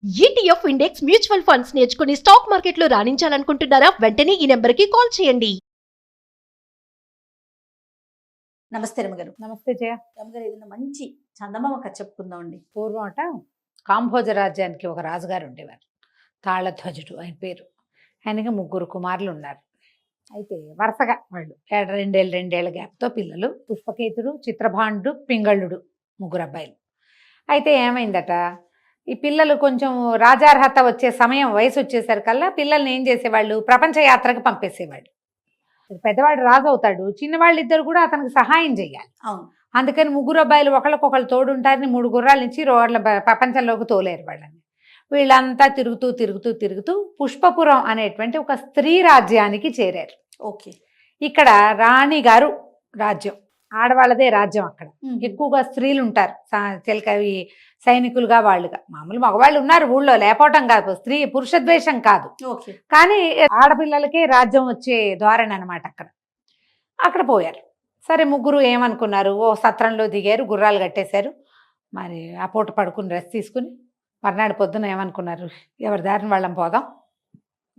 ETF index mutual funds నేర్చుకుని stock మార్కెట్లో రాణించాలనుకుంటున్నారా? వెంటనే ఈ నెంబర్కి కాల్ చేయండి. నమస్తే రమగారు. నమస్తే జయ. రమగారు, ఏదైనా మంచి చందమామ కథ చెప్పుకుందామండి. పూర్వం అట కాంభోజ రాజ్యానికి ఒక రాజుగారు ఉండేవారు. తాళధ్వజుడు ఆయన పేరు. ఆయనకి 3 కుమారులు ఉన్నారు. అయితే వరుసగా వాళ్ళు రెండేళ్ల గ్యాప్తో పిల్లలు. పుష్పకేతుడు, చిత్రభాండు, పింగళుడు 3 అబ్బాయిలు. అయితే ఏమైందట, ఈ పిల్లలు కొంచెం రాజార్హత వచ్చే సమయం వయసు వచ్చేసరికల్లా పిల్లల్ని ఏం చేసేవాళ్ళు, ప్రపంచ యాత్రకు పంపేసేవాళ్ళు. పెద్దవాడు రాజు అవుతాడు, చిన్నవాళ్ళు ఇద్దరు కూడా అతనికి సహాయం చేయాలి. అవును. అందుకని 3 అబ్బాయిలు ఒకళ్ళకొకళ్ళు తోడుంటారని 3 గుర్రాలు ఇచ్చి రోడ్ల ప్రపంచంలోకి తోలేరు వాళ్ళని. వీళ్ళంతా తిరుగుతూ పుష్పపురం అనేటువంటి ఒక స్త్రీ రాజ్యానికి చేరారు. ఓకే. ఇక్కడ రాణి గారు రాజ్యం, ఆడవాళ్ళదే రాజ్యం. అక్కడ ఎక్కువగా స్త్రీలు ఉంటారు, చిలకవి సైనికులుగా వాళ్ళుగా. మామూలు మగవాళ్ళు ఉన్నారు ఊళ్ళో, లేకపోవటం కాదు, స్త్రీ పురుషద్వేషం కాదు, కానీ ఆడపిల్లలకే రాజ్యం వచ్చే ధోరణి అనమాట. అక్కడ పోయారు. సరే, 3 ఏమనుకున్నారు, ఓ సత్రంలో దిగారు, గుర్రాలు కట్టేశారు. మరి ఆ పూట పడుకుని రెస్ట్ తీసుకుని మర్నాడు పొద్దున ఏమనుకున్నారు, ఎవరి దారిని వాళ్ళం పోదాం,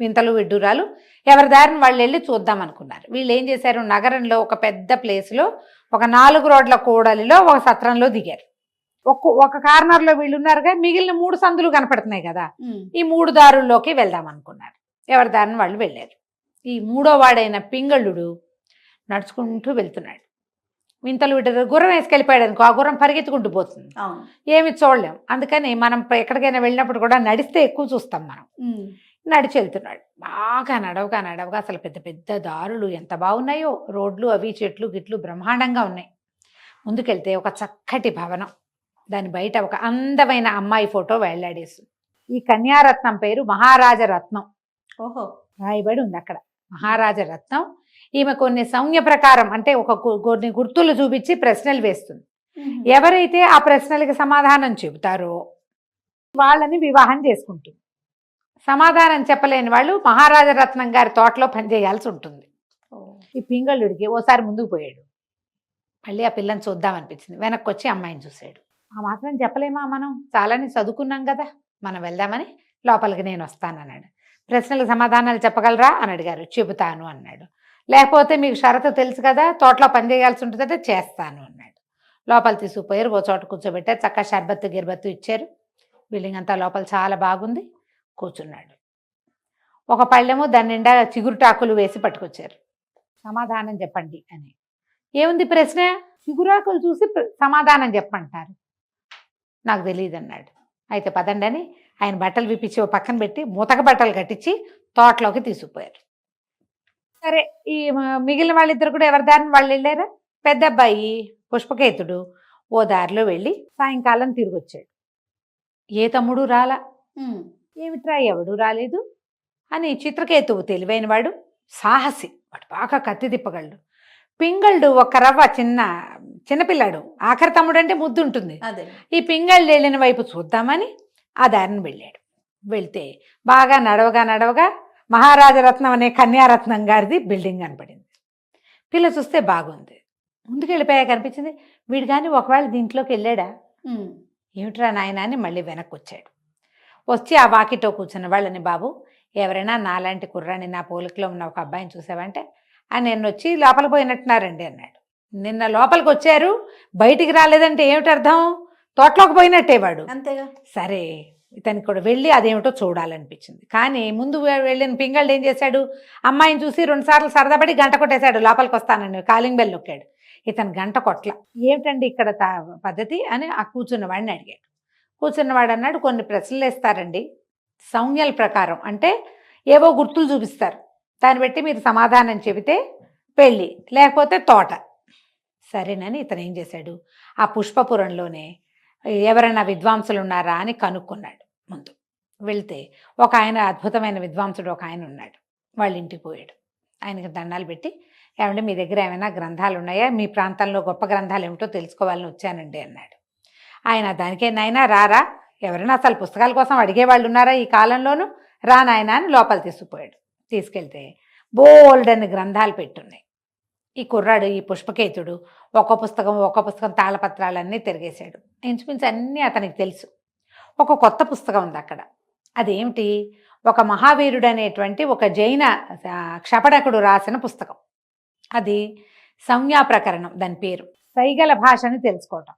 వింతలు విడ్డూరాలు ఎవరి దారిని వాళ్ళు వెళ్ళి చూద్దాం అనుకున్నారు. వీళ్ళు ఏం చేశారు, నగరంలో ఒక పెద్ద ప్లేస్లో ఒక 4 రోడ్ల కూడలిలో ఒక సత్రంలో దిగారు. ఒక కార్నర్లో వీళ్ళు ఉన్నారుగా, మిగిలిన 3 సందులు కనపడుతున్నాయి కదా, ఈ 3 దారుల్లోకి వెళ్దాం అనుకున్నారు. ఎవరి దారిని వాళ్ళు వెళ్ళారు. ఈ 3వ వాడైన పింగళుడు నడుచుకుంటూ వెళ్తున్నాడు. వింతలు విడ్డూరు గుర్రం వేసుకెళ్ళిపోయాడు అనుకో, ఆ గుర్రం పరిగెత్తుకుంటూ పోతుంది, ఏమి చూడలేం. అందుకని మనం ఎక్కడికైనా వెళ్ళినప్పుడు కూడా నడిస్తే ఎక్కువ చూస్తాం మనం. నడిచి వెళ్తున్నాడు. బాగా నడవగా అసలు పెద్ద పెద్ద దారులు ఎంత బాగున్నాయో, రోడ్లు అవి చెట్లు గిట్లు బ్రహ్మాండంగా ఉన్నాయి. ముందుకెళ్తే ఒక చక్కటి భవనం, దాని బయట ఒక అందమైన అమ్మాయి ఫోటో వేళ్లాడేస్తుంది. ఈ కన్యారత్నం పేరు మహారాజరత్నం. ఓహో. రాయబడి ఉంది అక్కడ మహారాజరత్నం. ఈమె కొన్ని సంజ్ఞ ప్రకారం, అంటే కొన్ని గుర్తులు చూపించి ప్రశ్నలు వేస్తుంది. ఎవరైతే ఆ ప్రశ్నలకి సమాధానం చెబుతారో వాళ్ళని వివాహం చేసుకుంటుంది. సమాధానం చెప్పలేని వాళ్ళు మహారాజరత్నం గారి తోటలో పనిచేయాల్సి ఉంటుంది. ఈ పింగళుడికి ఓసారి ముందుకు పోయాడు, మళ్ళీ ఆ పిల్లని చూద్దామనిపించింది. వెనక్కి వచ్చి అమ్మాయిని చూశాడు. ఆ మాత్రం చెప్పలేమా, మనం చాలానే చదువుకున్నాం కదా, మనం వెళ్దామని లోపలికి నేను వస్తానన్నాడు. ప్రశ్నలకు సమాధానాలు చెప్పగలరా అని అడిగారు. చెబుతాను అన్నాడు. లేకపోతే మీకు షరతు తెలుసు కదా, తోటలో పని చేయాల్సి ఉంటుందంటే చేస్తాను అన్నాడు. లోపల తీసుకుపోయారు, ఓ చోట కూర్చోబెట్టారు. చక్కగా షర్బత్తు గిర్బత్తు ఇచ్చారు. బిల్డింగ్ అంతా లోపల చాలా బాగుంది. కూర్చున్నాడు. ఒక పళ్ళెము దాని నిండా చిగురుటాకులు వేసి పట్టుకొచ్చారు. సమాధానం చెప్పండి అని. ఏముంది ప్రశ్న, చిగురాకులు చూసి సమాధానం చెప్పంటారు. నాకు తెలియదు అన్నాడు. అయితే పదండి అని ఆయన బట్టలు విప్పించి ఓ పక్కన పెట్టి మూతక బట్టలు కట్టించి తోటలోకి తీసుకుపోయారు. సరే, ఈ మిగిలిన వాళ్ళిద్దరు కూడా ఎవరి దారిని వాళ్ళు వెళ్ళారా. పెద్ద అబ్బాయి పుష్పకేతుడు ఓ దారిలో వెళ్ళి సాయంకాలం తిరిగి వచ్చాడు. ఏ తమ్ముడు రాలా. ఏమిట్రా ఎవడు రాలేదు అని. చిత్రకేతువు తెలివైనవాడు, సాహసి, వాడు బాగా కత్తి తిప్పగలడు. పింగళుడు ఒక రవ్వ చిన్నపిల్లాడు, ఆఖరి తమ్ముడు అంటే ముద్దు ఉంటుంది. ఈ పింగళుడు వెళ్ళిన వైపు చూద్దామని ఆ దారిని వెళ్ళాడు. వెళ్తే బాగా నడవగా మహారాజరత్నం అనే కన్యారత్నం గారిది బిల్డింగ్ కనపడింది. పిల్ల చూస్తే బాగుంది. ముందుకు వెళ్ళిపోయాక కనిపించింది. వీడు కానీ ఒకవేళ దీంట్లోకి వెళ్ళాడా, ఏమిట్రా నాయన అని మళ్ళీ వెనక్కి వచ్చాడు. వచ్చి ఆ వాకిటో కూర్చున్న వాళ్ళని, బాబు ఎవరైనా నాలాంటి కుర్రాన్ని, నా పోలికలో ఉన్న ఒక అబ్బాయిని చూసావంటే, నేను వచ్చి లోపలికి పోయినట్టున్నారండి అన్నాడు. నిన్న లోపలికి వచ్చారు, బయటికి రాలేదంటే ఏమిటి అర్థం, తోటలోకి పోయినట్టే వాడు. అంతేగా. సరే, ఇతనికి కూడా వెళ్ళి అదేమిటో చూడాలనిపించింది. కానీ ముందు వెళ్ళిన పింగళుడు ఏం చేశాడు, అమ్మాయిని చూసి 2 సార్లు సరదాపడి గంట కొట్టేశాడు. లోపలికి వస్తానని కాలింగ్ బెల్ నొక్కాడు. ఇతను గంట కొట్ల. ఏమిటండి ఇక్కడ పద్ధతి అని ఆ కూర్చున్నవాడిని అడిగాడు. కూర్చున్నవాడు అన్నాడు, కొన్ని ప్రశ్నలు వేస్తారండి సంజ్ఞల ప్రకారం, అంటే ఏవో గుర్తులు చూపిస్తారు, దాన్ని బట్టి మీరు సమాధానం చెబితే పెళ్ళి, లేకపోతే తోట. సరేనని ఇతను ఏం చేశాడు, ఆ పుష్పపురంలోనే ఎవరైనా విద్వాంసులు ఉన్నారా అని కనుక్కున్నాడు. ముందు వెళ్తే ఒక ఆయన, అద్భుతమైన విద్వాంసుడు ఒక ఆయన ఉన్నాడు. వాళ్ళ ఇంటికి పోయాడు. ఆయనకి దండాలు పెట్టి, ఏమంటే మీ దగ్గర ఏమైనా గ్రంథాలు ఉన్నాయా, మీ ప్రాంతంలో గొప్ప గ్రంథాలు ఏమిటో తెలుసుకోవాలని వచ్చానండి అన్నాడు. ఆయన దానికే, నాయనా రారా, ఎవరైనా అసలు పుస్తకాల కోసం అడిగేవాళ్ళు ఉన్నారా ఈ కాలంలోనూ, రా నాయనా అని లోపల తీసుకుపోయాడు. తీసుకెళ్తే బోల్డన్ని గ్రంథాలు పెట్టున్నాయి. ఈ కుర్రాడు, ఈ పుష్పకేతుడు ఒక్క పుస్తకం తాళపత్రాలన్నీ తిరిగేశాడు. ఇంచుమించు అన్నీ అతనికి తెలుసు. ఒక కొత్త పుస్తకం ఉంది అక్కడ, అదేమిటి, ఒక మహావీరుడు అనేటువంటి ఒక జైన క్షపణకుడు రాసిన పుస్తకం. అది సంజ్ఞా ప్రకరణం, దాని పేరు. సైగల భాషని తెలుసుకోవటం.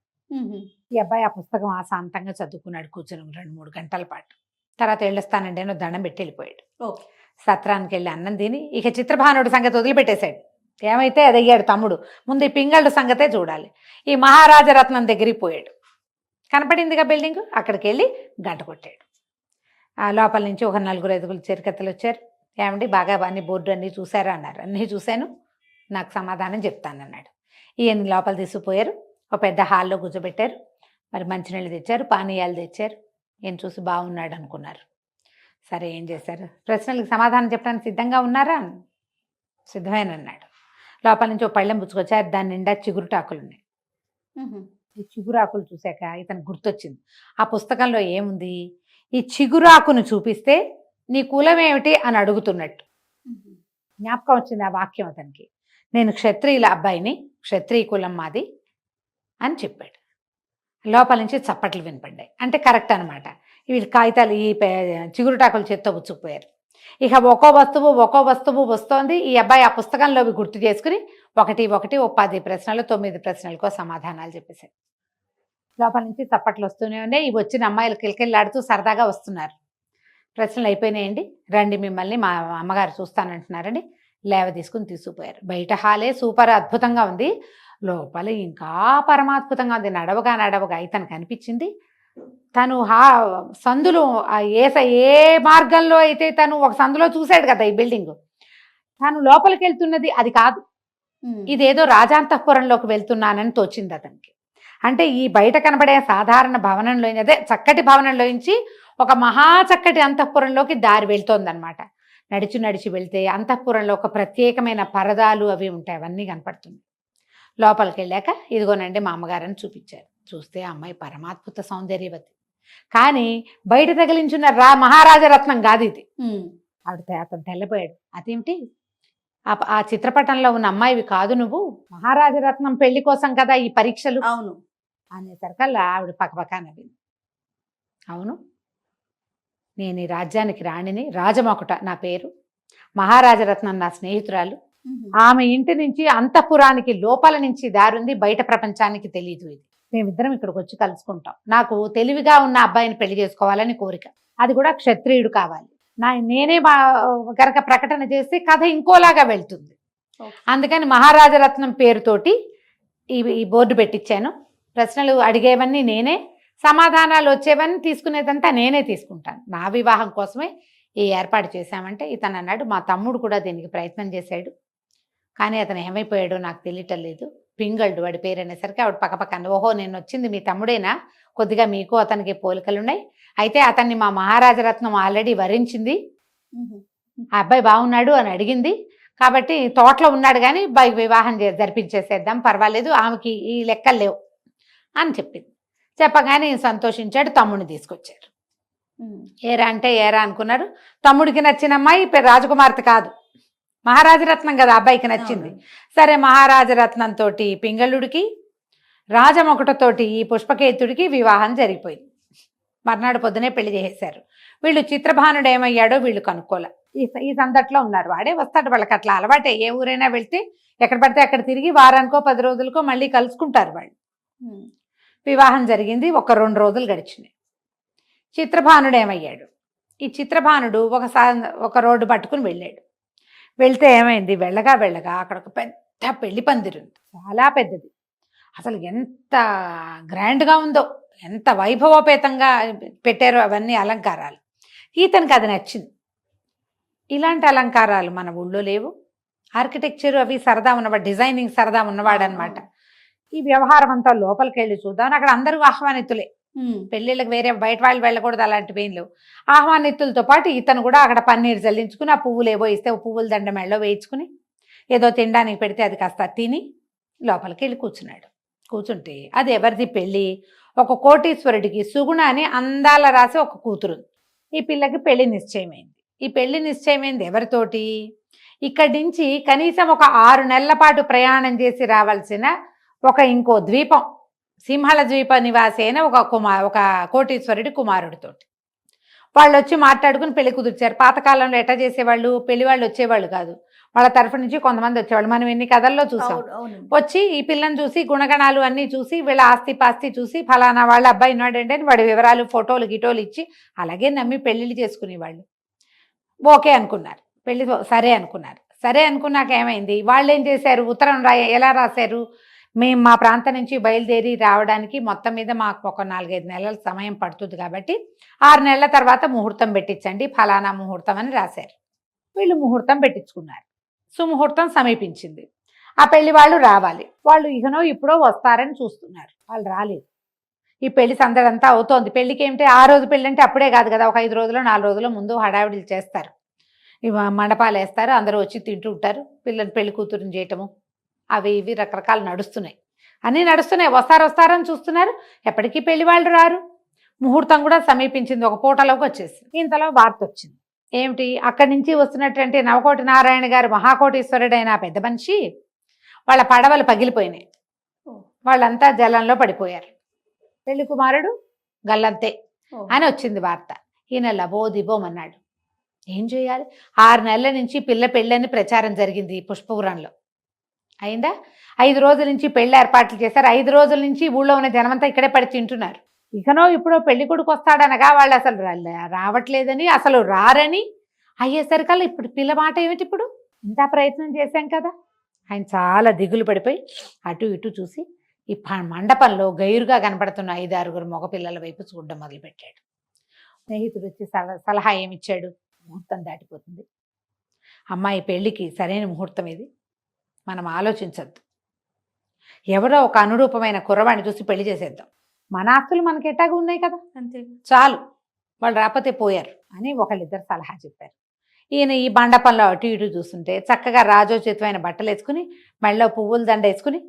ఈ అబ్బాయి ఆ పుస్తకం ఆశాంతంగా చదువుకున్నాడు కూర్చొని 2-3 గంటల పాటు. తర్వాత వెళ్ళొస్తానండి అని దండం పెట్టి వెళ్ళిపోయాడు. ఓకే. సత్రానికి వెళ్ళి అన్నం తిని ఇక చిత్రభానుడి సంగతి వదిలిపెట్టేశాడు. ఏమైతే అది అయ్యాడు తమ్ముడు. ముందు ఈ పింగళుడు సంగతే చూడాలి. ఈ మహారాజరత్నం దగ్గరికి పోయాడు. కనపడిందిగా బిల్డింగ్, అక్కడికి వెళ్ళి గంట కొట్టాడు. ఆ లోపల నుంచి ఒక 4-5 చిరకత్తలు వచ్చారు. ఏమండి బాగా అన్ని బోర్డు అన్నీ చూసారా అన్నారు. అన్నీ చూశాను, నాకు సమాధానం చెప్తానన్నాడు. ఈయన లోపల తీసుకుపోయారు. ఒక పెద్ద హాల్లో కూర్చోబెట్టారు. మరి మంచినీళ్ళు తెచ్చారు, పానీయాలు తెచ్చారు. ఈయన చూసి బాగున్నాడు అనుకున్నారు. సరే ఏం చేశారు, ప్రశ్నలకు సమాధానం చెప్పడానికి సిద్ధంగా ఉన్నారా? సిద్ధమేనన్నాడు. లోపల నుంచి ఒక పళ్ళెం పుచ్చుకొచ్చారు. దాని నిండా చిగురుటాకులు ఉన్నాయి. ఈ చిగురాకులు చూశాక ఇతను గుర్తొచ్చింది, ఆ పుస్తకంలో ఏముంది, ఈ చిగురాకును చూపిస్తే నీ కులం ఏమిటి అని అడుగుతున్నట్టు జ్ఞాపకం వచ్చింది ఆ వాక్యం అతనికి. నేను క్షత్రియుల అబ్బాయిని, క్షత్రియ కులం మాది అని చెప్పాడు. లోపల నుంచి చప్పట్లు వినపడ్డాయి. అంటే కరెక్ట్ అనమాట. వీళ్ళు కాగితాలు ఈ చిగురుటాకులు చేత్తో పుచ్చుకుపోయారు. ఇక ఒక్కో వస్తువు వస్తోంది. ఈ అబ్బాయి ఆ పుస్తకంలో గుర్తు చేసుకుని 1 ఓ 10 ప్రశ్నలు 9 ప్రశ్నలకో సమాధానాలు చెప్పేశారు. లోపల నుంచి చప్పట్లు వస్తూనే ఉన్నాయి. ఇవి వచ్చిన అమ్మాయిలు కిలకిల్లాడుతూ సరదాగా వస్తున్నారు. ప్రశ్నలు అయిపోయినాయండి, రండి మిమ్మల్ని మా అమ్మగారు చూస్తానంటున్నారండి. లేవ తీసుకుపోయారు. బయట హాలే సూపర్ అద్భుతంగా ఉంది, లోపల ఇంకా పరమాద్భుతంగా ఉంది. నడవగా ఇతనికి అనిపించింది, తను సందులో ఏ మార్గంలో అయితే తను ఒక సందులో చూశాడు కదా ఈ బిల్డింగ్, తను లోపలికి వెళ్తున్నది అది కాదు, ఇదేదో రాజాంతఃపురంలోకి వెళ్తున్నానని తోచింది అతనికి. అంటే ఈ బయట కనబడే సాధారణ భవనంలో, అదే చక్కటి భవనంలోంచి ఒక మహా చక్కటి అంతఃపురంలోకి దారి వెళ్తోందనమాట. నడిచి వెళ్తే అంతఃపురంలో ఒక ప్రత్యేకమైన పరదాలు అవి ఉంటాయి, అవన్నీ కనపడుతుంది. లోపలికి వెళ్ళాక ఇదిగోనండి మా అమ్మగారని చూపించారు. చూస్తే అమ్మాయి పరమాద్భుత సౌందర్యవతి, కానీ బయట తగిలించున్న మహారాజరత్నం కాదు ఇది. అతను తెల్లపోయాడు. అదేమిటి, ఆ చిత్రపటంలో ఉన్న అమ్మాయివి కాదు నువ్వు, మహారాజరత్నం పెళ్లి కోసం కదా ఈ పరీక్షలు. అవును అనేసరికల్లా ఆవిడ పక్కపక్క నవ్వింది. అవును, నేను ఈ రాజ్యానికి రాణిని, రాజమొకట నా పేరు, మహారాజరత్నం నా స్నేహితురాలు. ఆమె ఇంటి నుంచి అంతఃపురానికి లోపల నుంచి దారుంది, బయట ప్రపంచానికి తెలియదు. ఇది మేమిద్దరం ఇక్కడికి వచ్చి కలుసుకుంటాం. నాకు తెలివిగా ఉన్న అబ్బాయిని పెళ్లి చేసుకోవాలని కోరిక, అది కూడా క్షత్రియుడు కావాలి. నేనే గనక ప్రకటన చేస్తే కథ ఇంకోలాగా వెళ్తుంది. అందుకని మహారాజరత్నం పేరుతోటి ఈ బోర్డు పెట్టించాను. ప్రశ్నలు అడిగేవన్నీ నేనే, సమాధానాలు వచ్చేవన్నీ తీసుకునేదంతా నేనే తీసుకుంటాను. నా వివాహం కోసమే ఈ ఏర్పాటు చేశామంటే ఇతను అన్నాడు, మా తమ్ముడు కూడా దీనికి ప్రయత్నం చేశాడు, కానీ అతను ఏమైపోయాడో నాకు తెలియటం లేదు. పింగళుడు వాడి పేరు అనేసరికి ఆవిడ పక్కపక్కన, ఓహో నేను వచ్చింది మీ తమ్ముడేనా, కొద్దిగా మీకు అతనికి పోలికలున్నాయి, అయితే అతన్ని మా మహారాజరత్నం ఆల్రెడీ వరించింది, ఆ అబ్బాయి బాగున్నాడు అని అడిగింది, కాబట్టి తోటలో ఉన్నాడు కానీ వివాహం జరిపించేసేద్దాం, పర్వాలేదు, ఆమెకి ఈ లెక్కలు లేవు అని చెప్పింది. చెప్పగానే సంతోషించాడు. తమ్ముడిని తీసుకొచ్చారు. ఏరా అనుకున్నారు. తమ్ముడికి నచ్చిన అమ్మాయి రాజకుమార్తె కాదు, మహారాజరత్నం కదా అబ్బాయికి నచ్చింది. సరే మహారాజరత్నంతో పింగళుడికి, రాజమొకటతోటి ఈ పుష్పకేతుడికి వివాహం జరిగిపోయింది. మర్నాడు పొద్దునే పెళ్లి చేసేశారు. వీళ్ళు చిత్రభానుడు ఏమయ్యాడో వీళ్ళు కనుక్కోలే. ఈ సందట్లో ఉన్నారు. వాడే వస్తాడు, వాళ్ళకి అట్లా అలవాటే. ఏ ఊరైనా వెళ్తే ఎక్కడ పడితే అక్కడ తిరిగి వారానికో 10 రోజులకో మళ్ళీ కలుసుకుంటారు వాళ్ళు. వివాహం జరిగింది. 1-2 రోజులు గడిచినాయి. చిత్రభానుడు ఏమయ్యాడు, ఈ చిత్రభానుడు ఒక రోడ్డు పట్టుకుని వెళ్ళాడు. వెళ్తే ఏమైంది, వెళ్ళగా అక్కడ ఒక పెద్ద పెళ్లి పందిరింది, చాలా పెద్దది. అసలు ఎంత గ్రాండ్గా ఉందో, ఎంత వైభవోపేతంగా పెట్టారో అవన్నీ అలంకారాలు. ఈతనికి అది నచ్చింది. ఇలాంటి అలంకారాలు మన ఊళ్ళో లేవు. ఆర్కిటెక్చర్ అవి సరదా ఉన్నవాడు, డిజైనింగ్ సరదా ఉన్నవాడు అనమాట. ఈ వ్యవహారం అంతా లోపలికి వెళ్ళి చూద్దామని అక్కడ అందరూ ఆహ్వానితులే. పెళ్ళిళ్ళకి వేరే బయట వాళ్ళు వెళ్ళకూడదు, అలాంటివి ఏం లేవు. ఆహ్వానితులతో పాటు ఇతను కూడా అక్కడ పన్నీరు చల్లించుకుని, ఆ పువ్వులు ఏవో ఇస్తే పువ్వుల దండ మెళ్ళలో వేయించుకుని, ఏదో తినడానికి పెడితే అది కాస్త తిని లోపలికి వెళ్ళి కూర్చుంటే అది ఎవరిది పెళ్ళి, ఒక కోటీశ్వరుడికి సుగుణ అని అందాల రాసి ఒక కూతురు. ఈ పిల్లకి పెళ్లి నిశ్చయమైంది. ఈ పెళ్లి నిశ్చయమైంది ఎవరితోటి, ఇక్కడి నుంచి కనీసం ఒక 6 నెలల పాటు ప్రయాణం చేసి రావాల్సిన ఇంకో ద్వీపం, సింహళ ద్వీప నివాసి అయిన ఒక కోటీశ్వరుడి కుమారుడితోటి. వాళ్ళు వచ్చి మాట్లాడుకుని పెళ్లి కుదిర్చారు. పాతకాలంలో ఎట్లా చేసేవాళ్ళు, పెళ్లి వాళ్ళు వచ్చేవాళ్ళు కాదు, వాళ్ళ తరఫు నుంచి కొంతమంది వచ్చేవాళ్ళు. మనం ఎన్ని కథల్లో చూసాం. అవును, అవునండి. వచ్చి ఈ పిల్లని చూసి గుణగణాలు అన్నీ చూసి వీళ్ళ ఆస్తి పాస్తి చూసి ఫలానా వాళ్ళ అబ్బాయి ఉన్నాడంటే అని వాడి వివరాలు ఫోటోలు గిటోలు ఇచ్చి అలాగే నమ్మి పెళ్ళిళ్ళు చేసుకునేవాళ్ళు. ఓకే అనుకున్నారు, పెళ్లి సరే అనుకున్నారు. సరే అనుకున్నాక ఏమైంది, వాళ్ళు ఏం చేశారు, ఉత్తరం ఎలా రాశారు, మేము మా ప్రాంతం నుంచి బయలుదేరి రావడానికి మొత్తం మీద మాకు ఒక 4-5 నెలల సమయం పడుతుంది కాబట్టి 6 నెలల తర్వాత ముహూర్తం పెట్టించండి, ఫలానా ముహూర్తం అని రాశారు. వీళ్ళు ముహూర్తం పెట్టించుకున్నారు. సుముహూర్తం సమీపించింది. ఆ పెళ్లి వాళ్ళు రావాలి. వాళ్ళు ఇకనో ఇప్పుడో వస్తారని చూస్తున్నారు. వాళ్ళు రాలేదు. ఈ పెళ్లి సందడంతా అవుతోంది. పెళ్లికి ఏమిటి, ఆ రోజు పెళ్లి అంటే అప్పుడే కాదు కదా, ఒక 5 రోజులు 4 రోజుల ముందు హడావిడిలు చేస్తారు. మండపాలు వేస్తారు, అందరూ వచ్చి తింటూ ఉంటారు, పిల్లలు పెళ్లి కూతురుని చేయటము అవి ఇవి రకరకాలు నడుస్తున్నాయి, అన్నీ నడుస్తున్నాయి. వస్తారని చూస్తున్నారు, ఎప్పటికీ పెళ్లి వాళ్ళు రారు. ముహూర్తం కూడా సమీపించింది, ఒక పూటలోకి వచ్చేసి ఇంతలో వార్త వచ్చింది. ఏమిటి, అక్కడి నుంచి వస్తున్నటువంటి నవకోటి నారాయణ గారు మహాకోటీశ్వరుడైన ఆ పెద్ద మనిషి వాళ్ళ పడవలు పగిలిపోయినాయి, వాళ్ళంతా జలంలో పడిపోయారు, పెళ్లి కుమారుడు గల్లంతే అని వచ్చింది వార్త. ఈయన లబోదిబోమన్నాడు, ఏం చేయాలి, 6 నెలల నుంచి పిల్ల పెళ్ళని ప్రచారం జరిగింది పుష్పపురంలో, అయిందా? 5 రోజుల నుంచి పెళ్లి ఏర్పాట్లు చేశారు. 5 రోజుల నుంచి ఊళ్ళో ఉన్న జనమంతా ఇక్కడే పడి తింటున్నారు. ఇకనో ఇప్పుడు పెళ్లి కొడుకు వస్తాడనగా వాళ్ళు అసలు రావట్లేదని, అసలు రారని అయ్యేసరికల్లా ఇప్పుడు పిల్ల మాట ఏమిటి, ఇప్పుడు ఇంత ప్రయత్నం చేశాం కదా. ఆయన చాలా దిగులు పడిపోయి అటు ఇటు చూసి ఈ మండపంలో గైరుగా కనపడుతున్న 5-6 మగపిల్లల వైపు చూడడం మొదలుపెట్టాడు. స్నేహితుడు వచ్చి సలహా ఏమిచ్చాడు, ముహూర్తం దాటిపోతుంది, అమ్మాయి పెళ్లికి సరైన ముహూర్తం ఇది, మనం ఆలోచించద్దు, ఎవరో ఒక అనురూపమైన కుర్రవాణ్ణి చూసి పెళ్లి చేసేద్దాం, మన ఆస్తులు మనకి ఎట్టాగా ఉన్నాయి కదా, అంతే చాలు, వాళ్ళు రాకపోతే పోయారు అని ఒకళ్ళిద్దరు సలహా చెప్పారు. ఈయన ఈ మండపంలో అటు ఇటు చూస్తుంటే చక్కగా రాజోచితమైన బట్టలు వేసుకుని మెళ్ళో పువ్వుల దండ వేసుకుని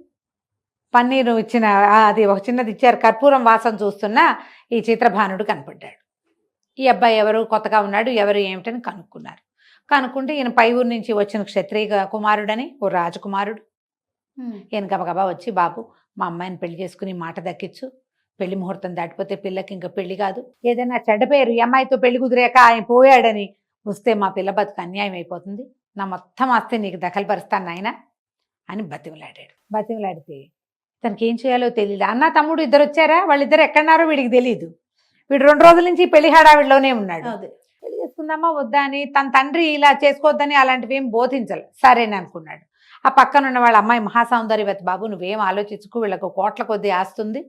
పన్నీరు ఇచ్చిన అది ఒక చిన్నది ఇచ్చారు, కర్పూరం వాసన చూస్తున్న ఈ చిత్రభానుడు కనపడ్డాడు. ఈ అబ్బాయి ఎవరు, కొత్తగా ఉన్నాడు, ఎవరు ఏమిటని కనుక్కున్నారు. కనుక్కుంటే ఈయన పై ఊరు నుంచి వచ్చిన క్షత్రియ కుమారుడని, ఓ రాజకుమారుడు. ఈయన గబగబా వచ్చి, బాబు మా అమ్మాయిని పెళ్లి చేసుకుని మాట దక్కించు, పెళ్లి ముహూర్తం దాటిపోతే పిల్లకి ఇంకా పెళ్లి కాదు, ఏదైనా చెడ్డ పేరు ఈ అమ్మాయితో పెళ్లి కుదిరాక ఆయన పోయాడని వస్తే మా పిల్ల బతుకు అన్యాయం అయిపోతుంది, నా మొత్తం ఆస్తి నీకు దఖలుపరుస్తాను నాయన అని బతిమలాడాడు. బతిమలాడితే తనకి ఏం చేయాలో తెలియదు. అన్న తమ్ముడు ఇద్దరు వచ్చారా, వాళ్ళిద్దరు ఎక్కడున్నారో వీడికి తెలియదు. వీడు 2 రోజుల నుంచి పెళ్లి హడావిడిలోనే ఉన్నాడు. పెళ్లి చేసుకుందామా వద్దా అని తన తండ్రి ఇలా చేసుకోవద్దని అలాంటివి ఏం బోధించాలి, సరేని అనుకున్నాడు. ఆ పక్కన ఉన్న వాళ్ళ అమ్మాయి మహాసౌందర్యవతి, బాబు నువ్వేం ఆలోచించుకు, వీళ్ళకు కోట్ల కొద్దీ ఆస్తుంది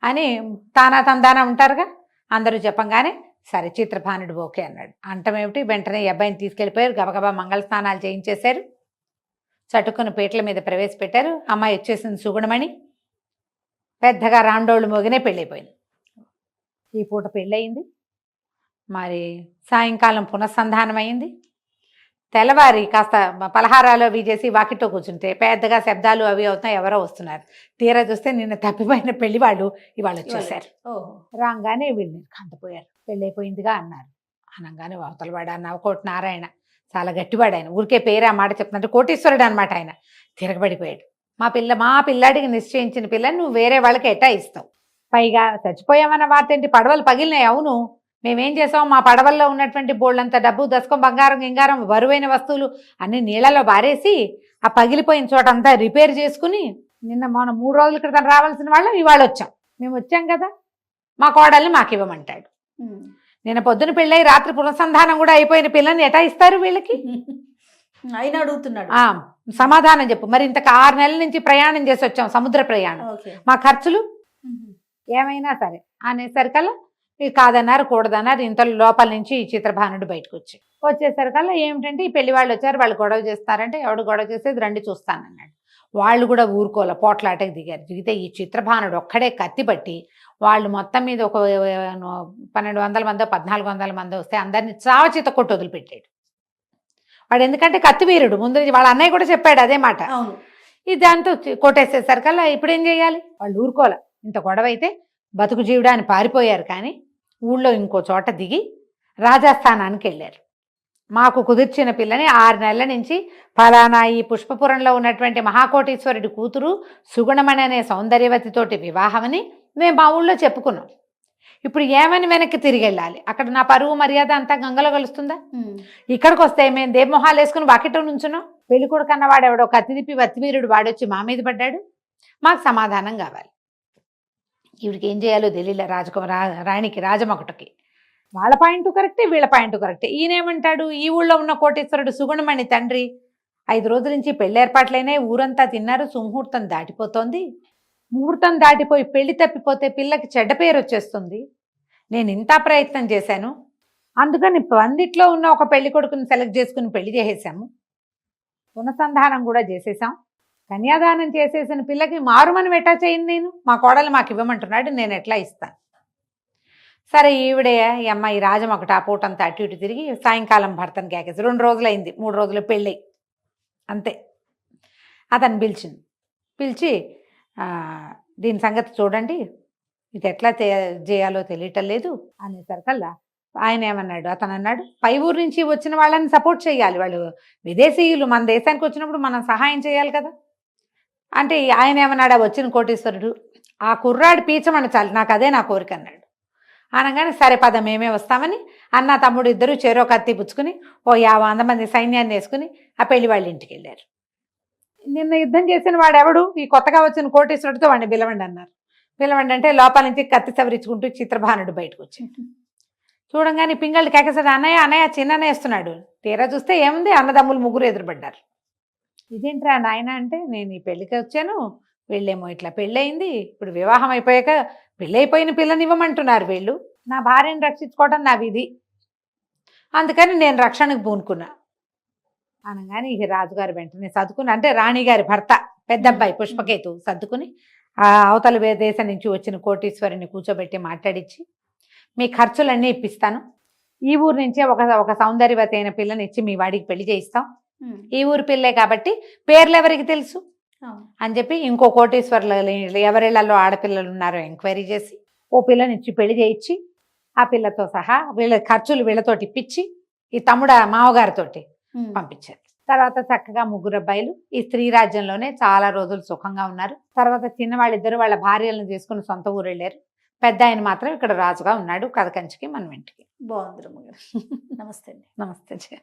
అని తానా తందానా ఉంటారుగా, అందరూ చెప్పంగానే సరే చిత్రభానుడు ఓకే అన్నాడు. అంటమేమిటి, వెంటనే ఈ అబ్బాయిని తీసుకెళ్ళిపోయారు, గబగబా మంగళ స్నానాలు చేయించేశారు, చటుకుని పీటల మీద ప్రవేశపెట్టారు. అమ్మాయి వచ్చేసింది సుగుణమణి, పెద్దగా రాండోళ్ళు మోగినే పెళ్ళైపోయింది. ఈ పూట పెళ్ళయింది. మరి సాయంకాలం పునఃసంధానం అయింది. తెల్లవారి కాస్త పలహారాలు అవి చేసి వాకిట్లో కూర్చుంటే పెద్దగా శబ్దాలు అవి అవుతున్నాయి, ఎవరో వస్తున్నారు. తీరా చూస్తే నిన్న తప్పిపోయిన పెళ్లి వాళ్ళు ఇవాళ వచ్చేసారు. రాగానే వీళ్ళు కంతపోయారు, పెళ్ళైపోయిందిగా అన్నారు. అనగానే అవతలవాడు నవకోటి నారాయణ చాలా గట్టివాడు, ఆయన ఊరికే పేరు ఆ మాట చెప్తున్నట్టు కోటీశ్వరుడు అనమాట. ఆయన తిరగబడిపోయాడు, మా పిల్లాడికి నిశ్చయించిన పిల్లని నువ్వు వేరే వాళ్ళకి ఎట్టా ఇస్తావు, పైగా చచ్చిపోయామన్న వార్త ఏంటి, పడవలు పగిలినాయి, అవును మేమేం చేసాం, మా పడవల్లో ఉన్నటువంటి బోళ్ళంత డబ్బు, దశకం, బంగారం, గింగారం, బరువైన వస్తువులు అన్ని నీళ్ళలో బారేసి ఆ పగిలిపోయిన చోట అంతా రిపేర్ చేసుకుని నిన్న మనం 3 రోజుల క్రితం రావాల్సిన వాళ్ళం ఇవాళ వచ్చాం, మేము వచ్చాం కదా మా కోడల్ని మాకు ఇవ్వమంటాడు. నిన్న పొద్దున పెళ్ళై రాత్రి పునఃసంధానం కూడా అయిపోయిన పిల్లని ఎటా ఇస్తారు వీళ్ళకి ఆయన అడుగుతున్నాడు. సమాధానం చెప్పు. మరి ఇంతకు 6 నెలల నుంచి ప్రయాణం చేసి వచ్చాం, సముద్ర ప్రయాణం, మా ఖర్చులు ఏమైనా సరే అనేసరికల్లా కాదన్నారు, కూడదన్నారు. ఇంతలో లోపల నుంచి ఈ చిత్రభానుడు బయటకు వచ్చేసరికల్లా ఏమిటంటే ఈ పెళ్లి వాళ్ళు వచ్చారు, వాళ్ళు గొడవ చేస్తారంటే ఎవడు గొడవ చేసేది రండి చూస్తానన్నాడు. వాళ్ళు కూడా ఊరుకోలే, పోట్లాటకి దిగారు. దిగితే ఈ చిత్రభానుడు ఒక్కడే కత్తి పట్టి వాళ్ళు మొత్తం మీద ఒక 1200 మందో 1400 మందో వస్తే అందరినీ చావచిత కొట్టి వదిలిపెట్టాడు వాడు. ఎందుకంటే కత్తి వీరుడు, ముందు వాళ్ళ అన్నయ్య కూడా చెప్పాడు అదే మాట. ఇది దాంతో కొట్టేసేసరికల్లా ఇప్పుడు ఏం చేయాలి, వాళ్ళు ఊరుకోలే. ఇంత గొడవ అయితే బతుకు జీవుడాన్ని పారిపోయారు. కానీ ఊళ్ళో ఇంకో చోట దిగి రాజస్థానానికి వెళ్ళారు. మాకు కుదిర్చిన పిల్లని 6 నెలల నుంచి ఫలానా ఈ పుష్పపురంలో ఉన్నటువంటి మహాకోటీశ్వరుడి కూతురు సుగుణమణి అనే సౌందర్యవతితోటి వివాహమని మేము మా ఊళ్ళో చెప్పుకున్నాం. ఇప్పుడు ఏమని వెనక్కి తిరిగి వెళ్ళాలి? అక్కడ నా పరువు మర్యాద అంతా గంగలో కలుస్తుందా? ఉమ్. ఇక్కడికి వస్తే మేము దేవమొహాలు వేసుకుని వాకిట్లో నుంచున్నాం. పెళ్లి కొడుకు అన్నవాడు ఎవడో కత్తి తిప్పి వత్తివీరుడు వాడొచ్చి మా మీద పడ్డాడు. మాకు సమాధానం కావాలి. ఈవిడికి ఏం చేయాలో తెలియలే. రాణికి, రాజమొకటికి వాళ్ళ పాయింట్ కరెక్టే, వీళ్ళ పాయింట్ కరెక్టే. ఈయనేమంటాడు, ఈ ఊళ్ళో ఉన్న కోటేశ్వరుడు సుగుణమణి తండ్రి 5 రోజుల నుంచి పెళ్లి ఏర్పాట్లైనా ఊరంతా తిన్నారు, సుముహూర్తం దాటిపోతోంది, ముహూర్తం దాటిపోయి పెళ్లి తప్పిపోతే పిల్లకి చెడ్డ పేరు వచ్చేస్తుంది, నేను ఇంత ప్రయత్నం చేశాను, అందుకని పందిట్లో ఉన్న ఒక పెళ్లి కొడుకుని సెలెక్ట్ చేసుకుని పెళ్లి చేసేసాము, పునఃసంధానం కూడా చేసేసాం, కన్యాదానం చేసేసిన పిల్లకి మారుమని ఎట్లా చేయను నేను, మా కోడలు మాకు ఇవ్వమంటున్నాడు, నేను ఎట్లా ఇస్తాను? సరే ఈవిడే ఈ అమ్మాయి రాజం ఒకటి ఆ పూటంతా అటు ఇటు తిరిగి సాయంకాలం భర్తను కేకేసి 2 రోజులైంది, 3 రోజులు పెళ్ళి అంతే. అతను పిలిచి దీని సంగతి చూడండి, ఇది ఎట్లా చేయాలో తెలియటం లేదు అనేసరికల్లా ఆయన ఏమన్నాడు, అతను అన్నాడు, పై ఊరు నుంచి వచ్చిన వాళ్ళని సపోర్ట్ చేయాలి, వాళ్ళు విదేశీయులు మన దేశానికి వచ్చినప్పుడు మనం సహాయం చేయాలి కదా అంటే ఆయన ఏమన్నాడు, వచ్చిన కోటీశ్వరుడు ఆ కుర్రాడు పీచమని చాలు, నాకు అదే నా కోరిక అన్నాడు. అనగానే సరే పద మేమే వస్తామని అన్న తమ్ముడు ఇద్దరు చెరో కత్తి పుచ్చుకుని 50 మంది సైన్యాన్ని వేసుకుని ఆ పెళ్లి వాళ్ళ ఇంటికి వెళ్ళారు. నిన్న యుద్ధం చేసిన వాడెవడు, ఈ కొత్తగా వచ్చిన కోటేశ్వరుడితో వాడిని పిలవండి అన్నారు. పిలవండి అంటే లోపల నుంచి కత్తి సవరించుకుంటూ చిత్రభానుడు బయటకు వచ్చాడు. చూడంగానే పింగళ్ళు కేకేసాడు, అన్నయ్య అన్నయ్య చిన్ననే వేస్తున్నాడు. తీరా చూస్తే ఏముంది, అన్నదమ్ములు 3 ఎదురుపడ్డారు. ఇదేంట్రా నాయన అంటే, నేను ఈ పెళ్లికి వచ్చాను, వీళ్ళేమో ఇట్లా పెళ్ళయింది, ఇప్పుడు వివాహం అయిపోయాక పెళ్ళైపోయిన పిల్లని ఇవ్వమంటున్నారు వీళ్ళు, నా భార్యను రక్షించుకోవడం నా విధి, అందుకని నేను రక్షణకు పూనుకున్నా అనగానే ఇక రాజుగారు వెంటనే సర్దుకుని, అంటే రాణిగారి భర్త పెద్దబ్బాయి పుష్పకేతు సర్దుకుని ఆ అవతల దేశం నుంచి వచ్చిన కోటీశ్వరిని కూర్చోబెట్టి మాట్లాడించి, మీ ఖర్చులన్నీ ఇప్పిస్తాను, ఈ ఊరు నుంచే ఒక సౌందర్యవతి అయిన పిల్లని ఇచ్చి మీ వాడికి పెళ్లి చేయిస్తాం, ఈ ఊరు పిల్లే కాబట్టి పేర్లు ఎవరికి తెలుసు అని చెప్పి ఇంకో కోటేశ్వర్లు ఎవరిళ్లలో ఆడపిల్లలు ఉన్నారో ఎంక్వైరీ చేసి ఓ పిల్లని ఇచ్చి పెళ్లి చేయించి ఆ పిల్లతో సహా వీళ్ళ ఖర్చులు వీళ్ళతోటి ఇప్పించి ఈ తమ్ముడు మావగారితోటి పంపించారు. తర్వాత చక్కగా 3 అబ్బాయిలు ఈ స్త్రీ రాజ్యంలోనే చాలా రోజులు సుఖంగా ఉన్నారు. తర్వాత చిన్నవాళ్ళిద్దరు వాళ్ళ భార్యలను తీసుకుని సొంత ఊరు వెళ్ళారు. పెద్ద ఆయన మాత్రం ఇక్కడ రాజుగా ఉన్నాడు, కథ కంచికి మనం ఇంటికి. బాగుంది రమ్మగారు. నమస్తే అండి. నమస్తే.